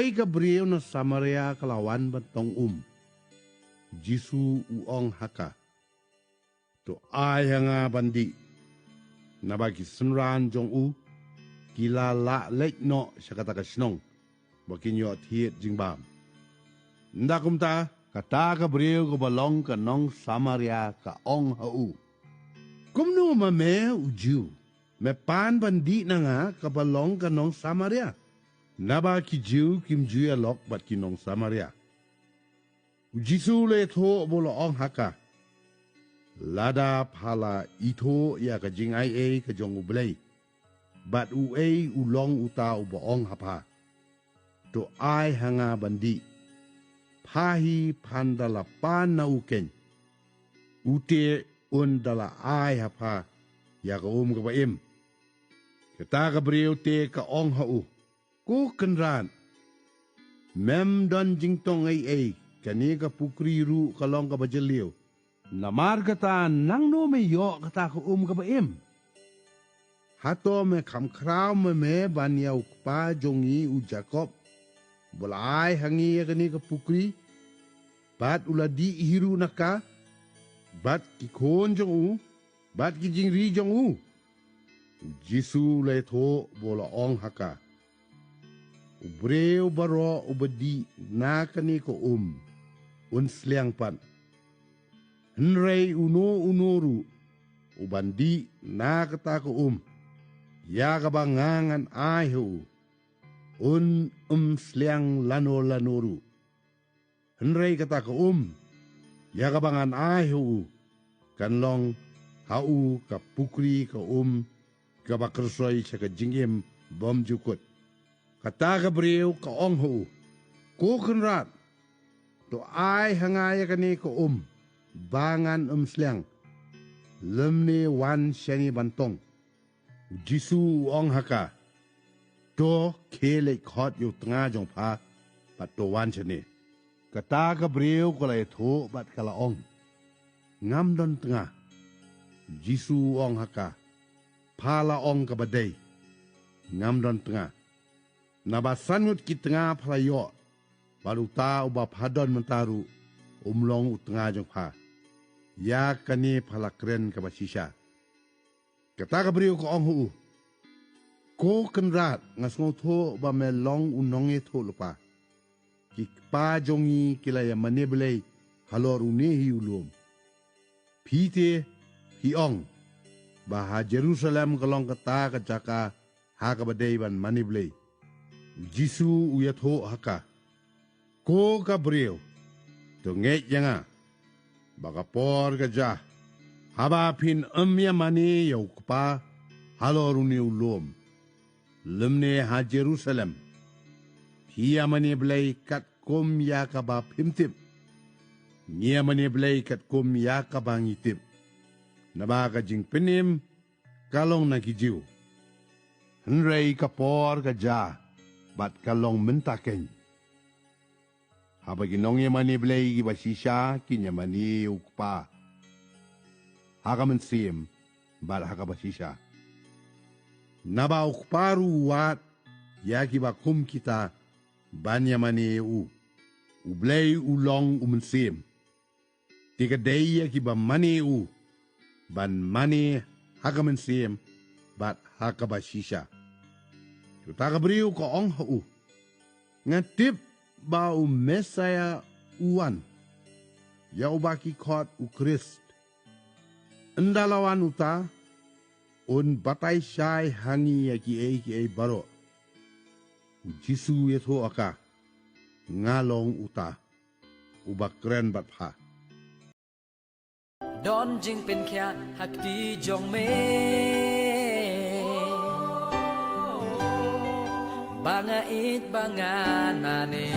Uway Gabriel na Samaria kalawan bantong Jisu uong haka. To ay nga bandi. Nabagi sunran jong kila la lek no siya katakasnong. Bakin yo tiit jingbam. Ndakum ta kata Gabriel ko balong ka nong Samaria ka ong hau. Kumno mame ujiu. Me pan bandi na nga kabalong ka nong Samaria. Naba ki jiu kim juya lok bat ki nong Samaria. Jisu le tho bolo ong haka. Lada phala ito ya ka jing ai ka jong ublay. Bat u ulong uta u boong hapa. To ai hanga bandi. Pahi pandala pan na uken. Ute undala ai hapa ya ka ka baim. Kata Gabriel te ka ong hau. Ko kenran. Mem don jing tong ai kani ka pukri ru kalong ka bajeliw. Namar kata nang no me yo kata ka ka baim. Hato me kam kraw me banya ukpa jongi u Jacob. Bulai hangi kani ka pukri. Bat uladi hiru naka. Bat ki kon jong bat ki jing ri jong Jisu le tho bola ong haka. Ubreu baro ubadi nakani ko unsliang pan. Henrei unoru ubandi nakata ko ya kabangangan ayo sliang lanoru. Henrei kata ko ya kabangan ayo kanlong hau ka pukri ka kabakersoy sa kajingim bom jukut. Kata Gabriel ka ong hu. Kukunrat. To ay hangaya kani ko bangan sliang. Lemni wan shani bantong. Jisu ong haka. To kele khot yu tanga jong pa. Pat to wan shani. Kata Gabriel ko lay to bat kala ong. Ngam don tanga. Jisu ong haka. Pala ong kabaday. Ngam don tanga. Nabasanut ki tengah pelayo. Baru ta uba padon mentaru. Umlong utengah jong pa. Ya kani pala keren kabasisha. Kata Gabriel ko ong hu. Ko kenrat ngasngau tho ba melong unongi tho lupa. Ki pa jongi kila ya manebelay halor unehi ulum. Pite hiong. Baha Jerusalem kalong kata kajaka hakabaday ban manebelay. Jisu uyat ho haka. Ko Gabriel. To nget yanga. Baka por gajah. Haba pin ya mani yaw kapa. Haloruni ulom. Lemne ha Jerusalem. Hiya mani belay kat kom ya kaba pimtip. Nia mani belay kat kom ya kaba ngitip. Nabaga jing penim. Kalong nakijiw. Henrei kapor gajah. Bat kalong mentaken. Haba ginong yamani belay gibasisha kinyamani ukpa. Haka mensim bat haka basisha. Naba ukparu wat yaki bakum kita banyamani ublay ulong mensim. Tiga day yaki ba mani ban mani haka mensim bat haka basisha. Kata Gabriel ko ong hau. Ngatip ba Mesaya uwan. Ya ubaki kot Christ. Endalawan uta. Batay syai hangi ki baro. Jisu yeto aka. Ngalong uta. Ubakren batha. Don jing pin kya hakti jong me. Bangait banganane